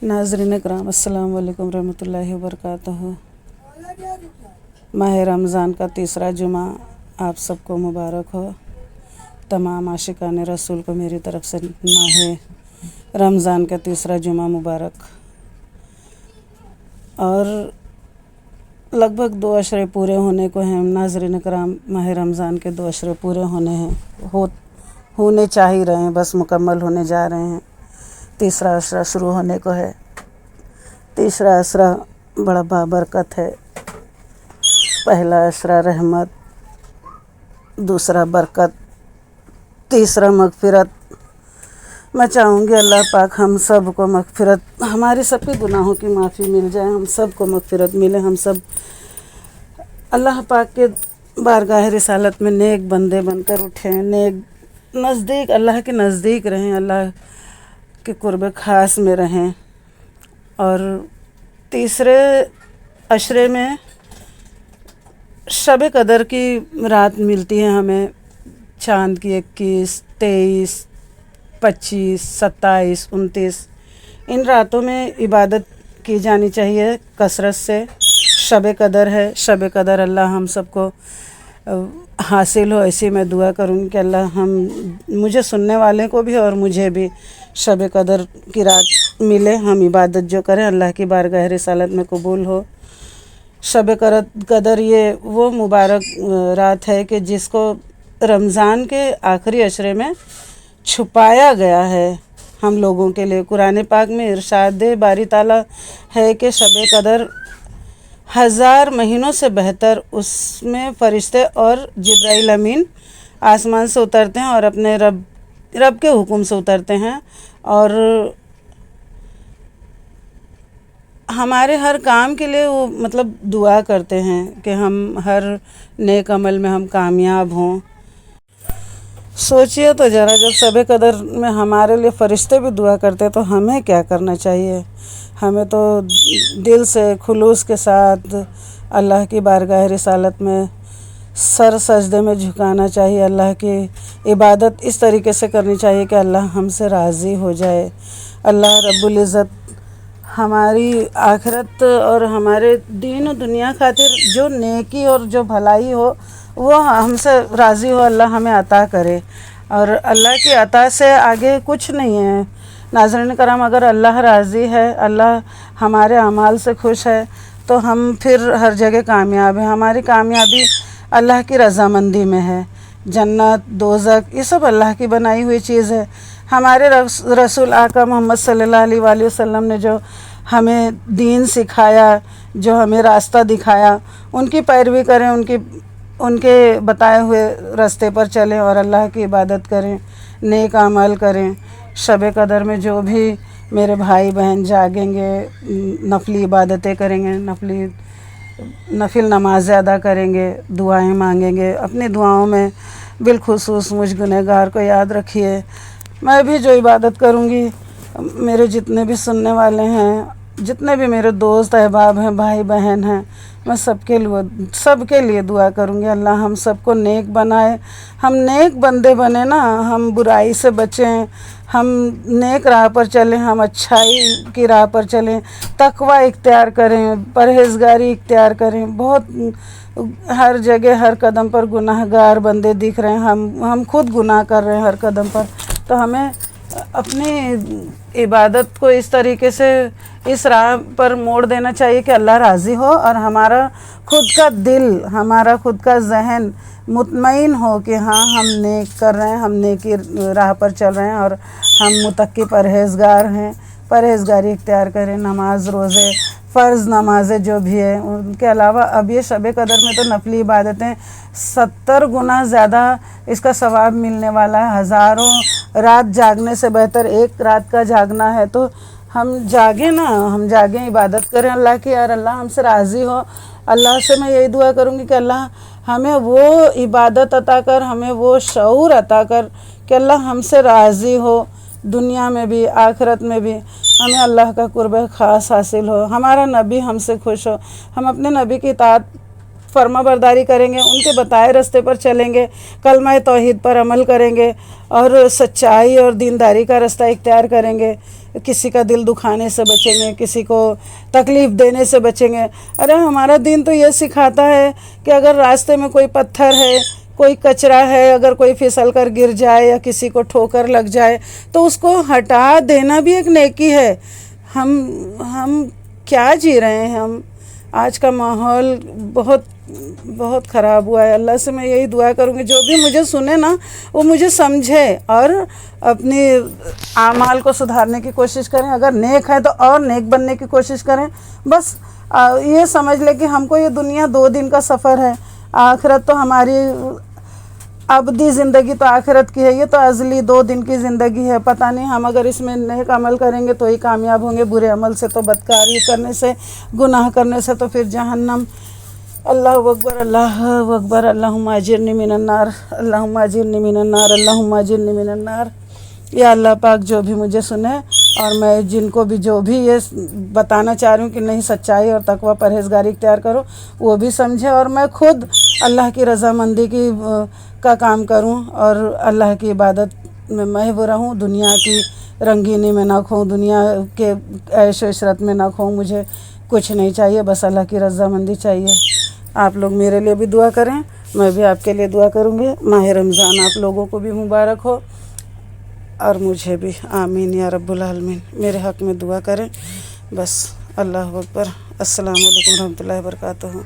नाज़रीन कराम अस्सलाम वालेकुम रहमतुल्लाहि व बरकातहू। माह रमज़ान का तीसरा जुमा आप सबको मुबारक हो। तमाम आशिकान रसूल को मेरी तरफ से माह रमज़ान का तीसरा जुमा मुबारक। और लगभग 2 अशरे पूरे होने को हैं। नाज़रीन कराम, माह रमज़ान के 2 अशरे पूरे होने हैं, होने चाह ही रहे हैं, बस मुकम्मल होने जा रहे हैं। तीसरा अशरा शुरू होने को है। तीसरा अशरा बड़ा बाबरकत है। पहला अशरा रहमत, दूसरा बरकत, तीसरा मगफ़िरत। मैं चाहूँगी अल्लाह पाक हम सब को मगफ़िरत, हमारे सबके गुनाहों की माफ़ी मिल जाए, हम सब को मगफ़िरत मिले, हम सब अल्लाह पाक के बारगाह रिसालत में नेक बंदे बनकर उठें, नेक नज़दीक, अल्लाह के नज़दीक रहें, अल्लाह के कुर्ब ख़ास में रहें। और तीसरे अशरे में शब कदर की रात मिलती है हमें। चाँद की 21, 23, 25, 27, 29 इन रातों में इबादत की जानी चाहिए कसरत से। शब कदर है, शब कदर अल्लाह हम सबको हासिल हो, ऐसी मैं दुआ करूँगी कि अल्लाह मुझे सुनने वाले को भी और मुझे भी शब कदर की रात मिले। हम इबादत जो करें अल्लाह की बारगाह रिसालत में कबूल हो। शब कदर ये वो मुबारक रात है कि जिसको रमज़ान के आखिरी अशरे में छुपाया गया है हम लोगों के लिए। कुरान पाक में इरशाद बारी ताला है कि शब कदर 1000 महीनों से बेहतर, उसमें फ़रिश्ते और जिब्राइल अमीन आसमान से उतरते हैं और अपने रब के हुक्म से उतरते हैं और हमारे हर काम के लिए वो मतलब दुआ करते हैं कि हम हर नेक अमल में हम कामयाब हों। सोचिए तो ज़रा, जब शब कदर में हमारे लिए फ़रिश्ते भी दुआ करते तो हमें क्या करना चाहिए। हमें तो दिल से खुलूस के साथ अल्लाह की बारगाह रिसालत में सर सजदे में झुकाना चाहिए। अल्लाह की इबादत इस तरीके से करनी चाहिए कि अल्लाह हमसे राज़ी हो जाए। अल्लाह रब्बुल इज़्ज़त हमारी आखिरत और हमारे दीन और दुनिया खातिर जो नेकी और जो भलाई हो वो हमसे राज़ी हो, अल्लाह हमें अता करे। और अल्लाह की अता से आगे कुछ नहीं है। नाज़रीन कराम, अगर अल्लाह राज़ी है, अल्लाह हमारे अमाल से खुश है तो हम फिर हर जगह कामयाब हैं। हमारी कामयाबी अल्लाह की रज़ामंदी में है। जन्नत, दोज़ख ये सब अल्लाह की बनाई हुई चीज़ है। हमारे रसूल आका मोहम्मद सल्लल्लाहु अलैहि वसल्लम ने जो हमें दीन सिखाया, जो हमें रास्ता दिखाया, उनकी पैरवी करें, उनके बताए हुए रास्ते पर चलें और अल्लाह की इबादत करें, नेक अमल करें। शब कदर में जो भी मेरे भाई बहन जागेंगे, नफली इबादतें करेंगे, नफिल नमाज़ें अदा करेंगे, दुआएं मांगेंगे, अपनी दुआओं में बिलखुसूस मुझ गुनहगार को याद रखिए। मैं भी जो इबादत करूँगी, मेरे जितने भी सुनने वाले हैं, जितने भी मेरे दोस्त अहबाब हैं, भाई बहन हैं, मैं सबके लिए दुआ करूँगी अल्लाह हम सबको नेक बनाए। हम नेक बंदे बने ना, हम बुराई से बचें, हम नेक राह पर चलें, हम अच्छाई की राह पर चलें, तकवा इख्तियार करें, परहेज़गारी इख्तियार करें। बहुत हर जगह हर कदम पर गुनाहगार बंदे दिख रहे हैं, हम खुद गुनाह कर रहे हैं हर कदम पर। तो हमें अपनी इबादत को इस तरीके से इस राह पर मोड़ देना चाहिए कि अल्लाह राज़ी हो और हमारा खुद का दिल, हमारा खुद का जहन मुतमईन हो कि हाँ हम नेक कर रहे हैं, हम नेकी राह पर चल रहे हैं और हम मुतक्की परहेज़गार हैं। परहेज़गारी इख्तियार करें, नमाज रोज़े फ़र्ज़ नमाज़ें जो भी है, उनके अलावा अब ये शब कदर में तो नफली इबादतें 70 गुना ज़्यादा इसका सवाब मिलने वाला है। हज़ारों रात जागने से बेहतर एक रात का जागना है। तो हम जागें ना, हम जागें, इबादत करें अल्लाह की, और अल्लाह हमसे राज़ी हो। अल्लाह से मैं यही दुआ करूँगी कि अल्लाह हमें वो इबादत अता कर, हमें वो शऊर अता कर कि अल्लाह हमसे राज़ी हो, दुनिया में भी आखिरत में भी हमें अल्लाह का कुर्ब ख़ास हासिल हो, हमारा नबी हमसे खुश हो, हम अपने नबी की इताअत فرما बरदारी करेंगे, उनके बताए रास्ते पर चलेंगे, कलमा तौहीद पर अमल करेंगे और सच्चाई और दीनदारी का रास्ता इख्तियार करेंगे, किसी का दिल दुखाने से बचेंगे, किसी को तकलीफ़ देने से बचेंगे। अरे हमारा दीन तो ये सिखाता है कि अगर रास्ते में कोई पत्थर है, कोई कचरा है, अगर कोई फिसल कर गिर जाए या किसी को ठोकर लग जाए तो उसको हटा देना भी एक नेकी है। हम क्या जी रहे हैं। हम आज का माहौल बहुत बहुत ख़राब हुआ है। अल्लाह से मैं यही दुआ करूँगी जो भी मुझे सुने ना वो मुझे समझे और अपनी आमाल को सुधारने की कोशिश करें। अगर नेक है तो और नेक बनने की कोशिश करें। बस ये समझ ले कि हमको ये दुनिया 2 दिन का सफ़र है, आखिरत तो हमारी अबदी ज़िंदगी तो आखिरत की है, ये तो अज़ली 2 दिन की ज़िंदगी है। पता नहीं हम अगर इसमें नेक अमल करेंगे तो ही कामयाब होंगे, बुरे अमल से तो, बदकारी करने से, गुनाह करने से तो फिर जहन्नम। अल्लाहु अकबर, अल्लाहु अकबर, अल्लाहुम्मा अजिरनी मिनन नार, अल्लाहुम्मा अजिरनी मिनन नार, अल्लाहुम्मा अजिरनी मिनन नार। या अल्लाह पाक जो भी मुझे सुने और मैं जिनको भी जो भी ये बताना चाह रही हूँ कि नहीं सच्चाई और तकवा परहेज़गारी इख्तियार करो, वो भी समझे और मैं खुद अल्लाह की रज़ामंदी का काम करूँ और अल्लाह की इबादत में महव रहूँ, दुनिया की रंगीनी में ना खोऊँ, दुनिया के ऐश इशरत में ना खोऊँ। मुझे कुछ नहीं चाहिए, बस अल्लाह की रज़ामंदी चाहिए। आप लोग मेरे लिए भी दुआ करें, मैं भी आपके लिए दुआ करूँगी। माह रमज़ान आप लोगों को भी मुबारक हो और मुझे भी। आमीन या रब्बुल आलमीन। मेरे हक़ में दुआ करें बस। अल्लाहु अकबर। अस्सलामु अलैकुम रहमतुल्लाहि व बरकातुहू।